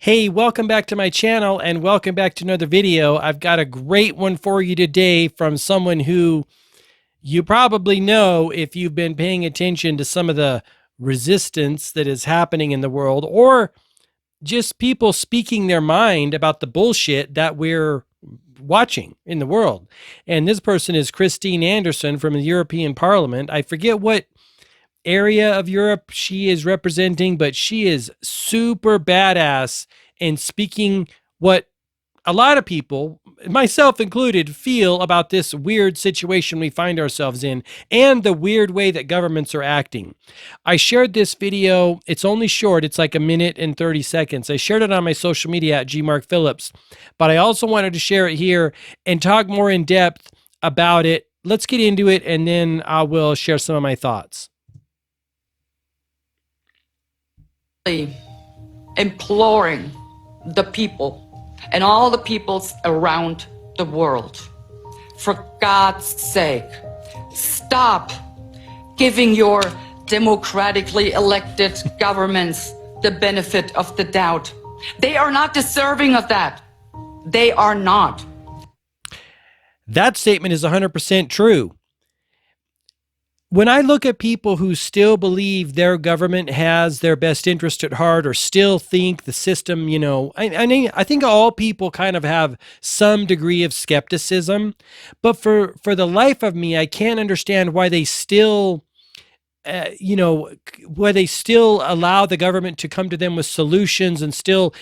Hey, welcome back to my channel and welcome back to another video. I've got a great one for you today from someone who you probably know if you've been paying attention to some of the resistance that is happening in the world, or just people speaking their mind about the bullshit that we're watching in the world. And this person is Christine Anderson from the European Parliament. I forget what area of Europe she is representing, but she is super badass in speaking what a lot of people, myself included, feel about this weird situation we find ourselves in and the weird way that governments are acting. I shared this video. It's only short. It's like a minute and 30 seconds. I shared it on my social media at gmarkphillips, but I also wanted to share it here and talk more in depth about it. Let's get into it, and then I will share some of my thoughts. Imploring the people and all the peoples around the world, for God's sake, stop giving your democratically elected governments the benefit of the doubt. They are not deserving of that. They are not. That statement is 100% true. When I look at people who still believe their government has their best interest at heart, or still think the system, I think all people kind of have some degree of skepticism. But for the life of me, I can't understand why they still, why they still allow the government to come to them with solutions, and still,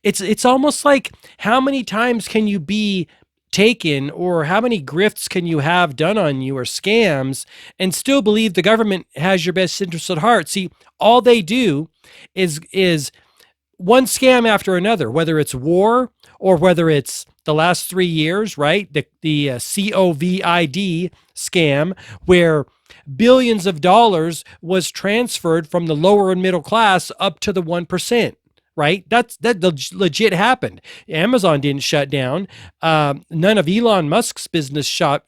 it's almost like, how many times can you be taken, or how many grifts can you have done on you, or scams, and still believe the government has your best interest at heart? See, all they do is one scam after another, whether it's war or whether it's the last 3 years, right? The COVID scam, where billions of dollars was transferred from the lower and middle class up to the 1%. Right? That legit happened. Amazon didn't shut down. None of Elon Musk's business shut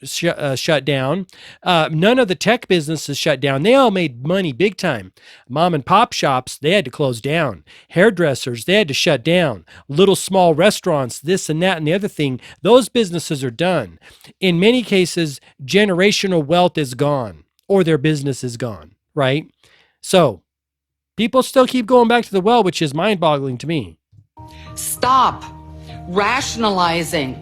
down. None of the tech businesses shut down. They all made money big time. Mom and pop shops, they had to close down. Hairdressers, they had to shut down. Little small restaurants, this and that and the other thing, those businesses are done. In many cases, generational wealth is gone, or their business is gone, right? So people still keep going back to the well, which is mind-boggling to me. Stop rationalizing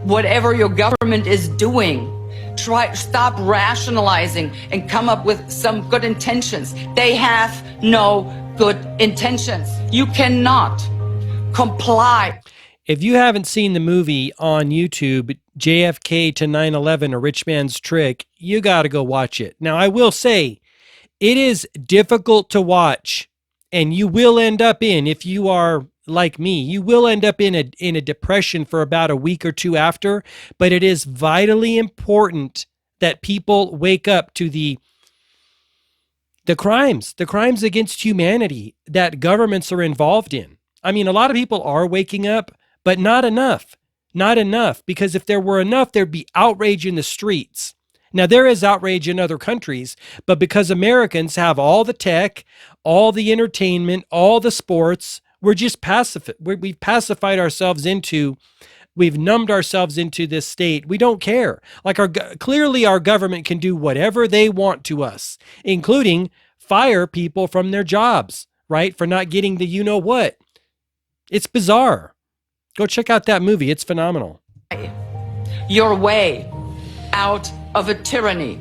whatever your government is doing. Stop rationalizing and come up with some good intentions. They have no good intentions. You cannot comply. If you haven't seen the movie on YouTube, JFK to 9/11, A Rich Man's Trick, you got to go watch it. Now, I will say, it is difficult to watch, and you will end up in, if you are like me, you will end up in a depression for about a week or two after. But it is vitally important that people wake up to the crimes against humanity that governments are involved in. I mean, a lot of people are waking up, but not enough. Not enough, because if there were enough, there'd be outrage in the streets. Now, there is outrage in other countries, but because Americans have all the tech, all the entertainment, all the sports, we're just we've pacified ourselves into, we've numbed ourselves into this state. We don't care. Like, clearly our government can do whatever they want to us, including fire people from their jobs, right? For not getting the you-know-what. It's bizarre. Go check out that movie. It's phenomenal. Your way out of a tyranny.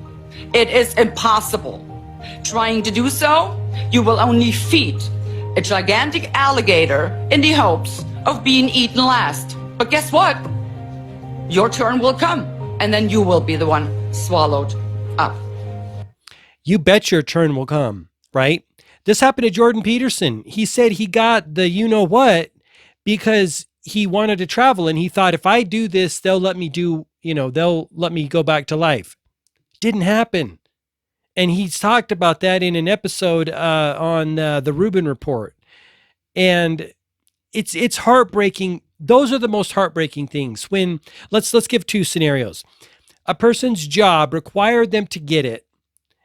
It is impossible. Trying to do so, you will only feed a gigantic alligator in the hopes of being eaten last. But guess what? Your turn will come, and then you will be the one swallowed up. You bet your turn will come, right? This happened to Jordan Peterson. He said he got the you-know-what because he wanted to travel, and he thought, if I do this, they'll let me do, they'll let me go back to life. Didn't happen. And he's talked about that in an episode on the Rubin Report. And it's heartbreaking. Those are the most heartbreaking things. When, let's give two scenarios. A person's job required them to get it,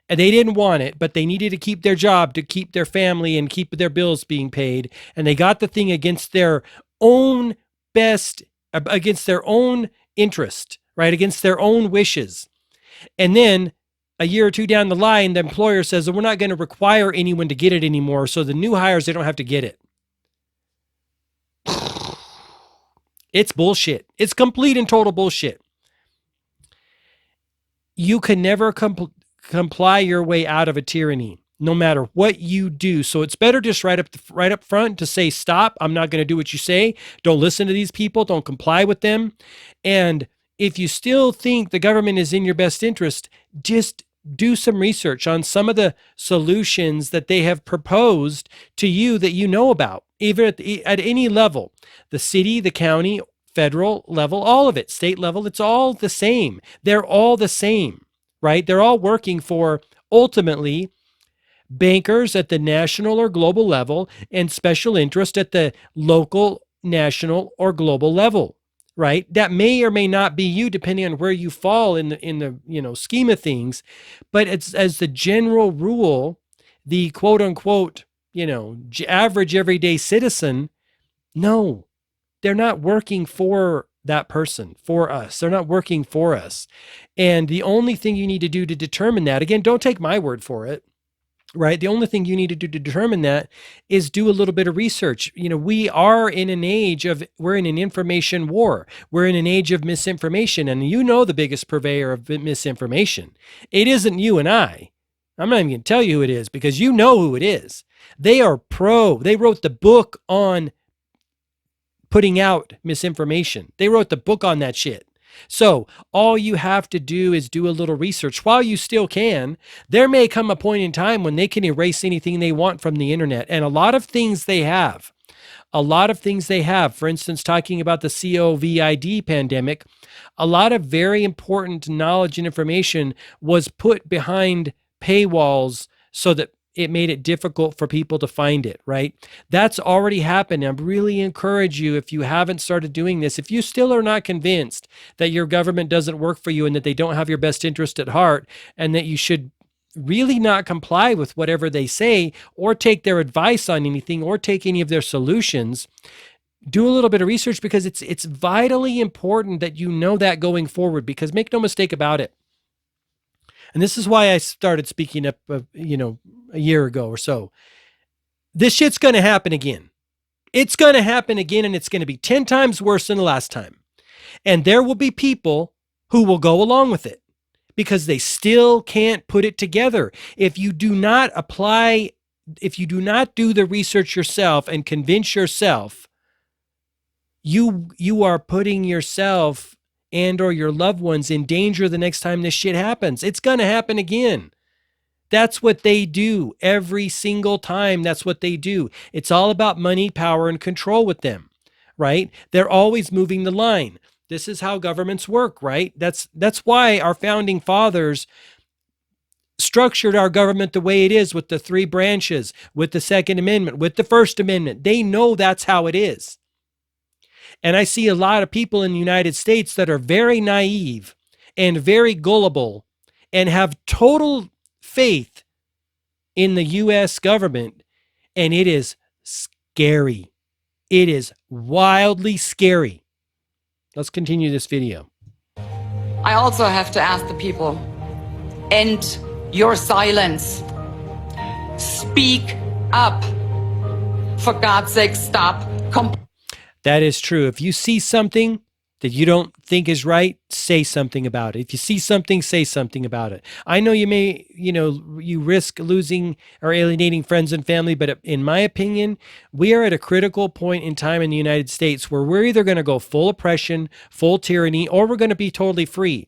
And they didn't want it, but they needed to keep their job, to keep their family and keep their bills being paid. And they got the thing against their own best, against their own interest, right? Against their own wishes. And then a year or two down the line, the employer says, well, we're not going to require anyone to get it anymore. So the new hires, they don't have to get it. It's bullshit. It's complete and total bullshit. You can never comply your way out of a tyranny, no matter what you do. So it's better just right up front to say, stop. I'm not going to do what you say. Don't listen to these people. Don't comply with them. And if you still think the government is in your best interest, just do some research on some of the solutions that they have proposed to you that you know about, even at any level, the city, the county, federal level, all of it, state level, it's all the same. They're all the same, right? They're all working for, ultimately, bankers at the national or global level and special interest at the local, national, or global level, right? That may or may not be you, depending on where you fall in the scheme of things. But it's, as the general rule, the quote unquote, average everyday citizen, no, they're not working for that person, for us. They're not working for us. And the only thing you need to do to determine that, again, don't take my word for it, right? The only thing you need to do to determine that is do a little bit of research. We are in an age we're in an information war. We're in an age of misinformation. And the biggest purveyor of misinformation. It isn't you and I. I'm not even going to tell you who it is, because you know who it is. They wrote the book on putting out misinformation. They wrote the book on that shit. So all you have to do is do a little research while you still can. There may come a point in time when they can erase anything they want from the internet. And a lot of things they have. For instance, talking about the COVID pandemic, a lot of very important knowledge and information was put behind paywalls so that it made it difficult for people to find it, right? That's already happened. I really encourage you, if you haven't started doing this, if you still are not convinced that your government doesn't work for you and that they don't have your best interest at heart, and that you should really not comply with whatever they say or take their advice on anything or take any of their solutions, do a little bit of research, because it's vitally important that you know that going forward, because make no mistake about it. And this is why I started speaking up, a year ago or so. This shit's going to happen again. It's going to happen again, and it's going to be 10 times worse than the last time. And there will be people who will go along with it because they still can't put it together. If you do not do the research yourself and convince yourself, you are putting yourself and or your loved ones in danger the next time this shit happens. It's going to happen again. That's what they do every single time. That's what they do. It's all about money, power, and control with them, right? They're always moving the line. This is how governments work, right? That's why our founding fathers structured our government the way it is, with the 3 branches, with the Second Amendment, with the First Amendment. They know that's how it is. And I see a lot of people in the United States that are very naive and very gullible and have total faith in the U.S. government, and it is scary. It is wildly scary. Let's continue this video. I also have to ask the people, end your silence. Speak up. For God's sake, stop. That is true. If you see something that you don't think is right, say something about it. If you see something, say something about it. I know you risk losing or alienating friends and family, but in my opinion, we are at a critical point in time in the United States where we're either going to go full oppression, full tyranny, or we're going to be totally free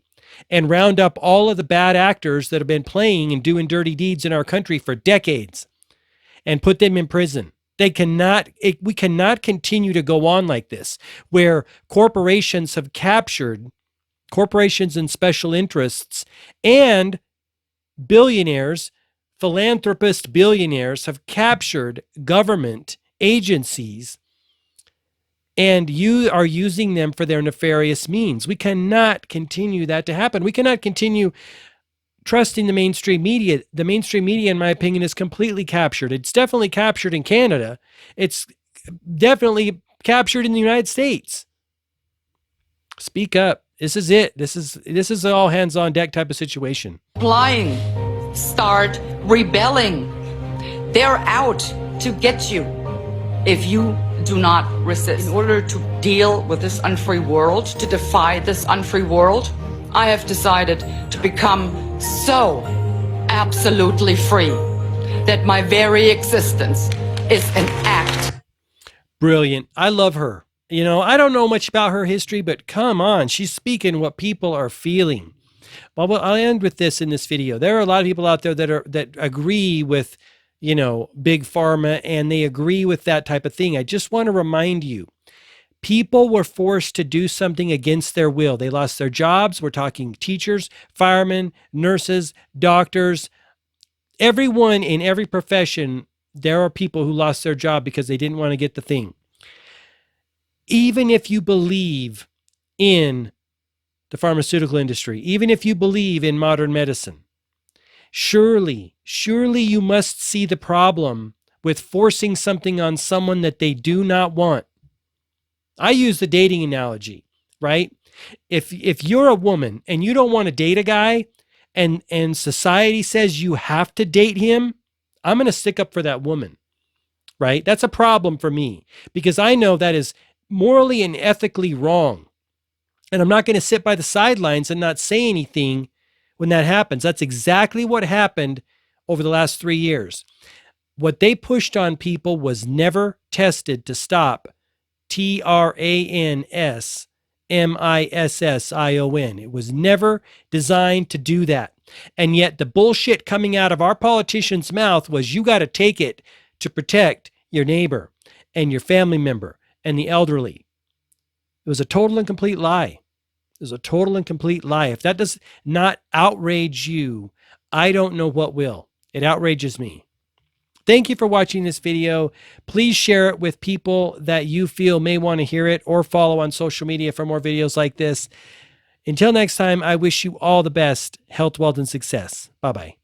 and round up all of the bad actors that have been playing and doing dirty deeds in our country for decades and put them in prison. We cannot continue to go on like this, where corporations and special interests and billionaires, philanthropist billionaires, have captured government agencies, and you are using them for their nefarious means. We cannot continue that to happen. We cannot continue trusting the mainstream media. The mainstream media, in my opinion, is completely captured. It's definitely captured in Canada. It's definitely captured in the United States. Speak up. This is it. This is all hands on deck type of situation. Flying, start rebelling. They're out to get you if you do not resist. In order to deal with this unfree world, to defy this unfree world, I have decided to become so absolutely free that my very existence is an act. Brilliant. I love her. You know, I don't know much about her history, but come on, she's speaking what people are feeling. Well, I'll end with this in this video. There are a lot of people out there that agree with, you know, big pharma, and they agree with that type of thing. I just want to remind you, people were forced to do something against their will. They lost their jobs. We're talking teachers, firemen, nurses, doctors, everyone in every profession. There are people who lost their job because they didn't want to get the thing. Even if you believe in the pharmaceutical industry, even if you believe in modern medicine, surely you must see the problem with forcing something on someone that they do not want. I use the dating analogy, right? If you're a woman and you don't want to date a guy, and society says you have to date him, I'm going to stick up for that woman, right? That's a problem for me because I know that is morally and ethically wrong. And I'm not going to sit by the sidelines and not say anything when that happens. That's exactly what happened over the last 3 years. What they pushed on people was never tested to stop transmission. It was never designed to do that. And yet the bullshit coming out of our politicians' mouth was you got to take it to protect your neighbor and your family member and the elderly. It was a total and complete lie. It was a total and complete lie. If that does not outrage you, I don't know what will. It outrages me. Thank you for watching this video. Please share it with people that you feel may want to hear it, or follow on social media for more videos like this. Until next time, I wish you all the best health, wealth, and success. Bye-bye.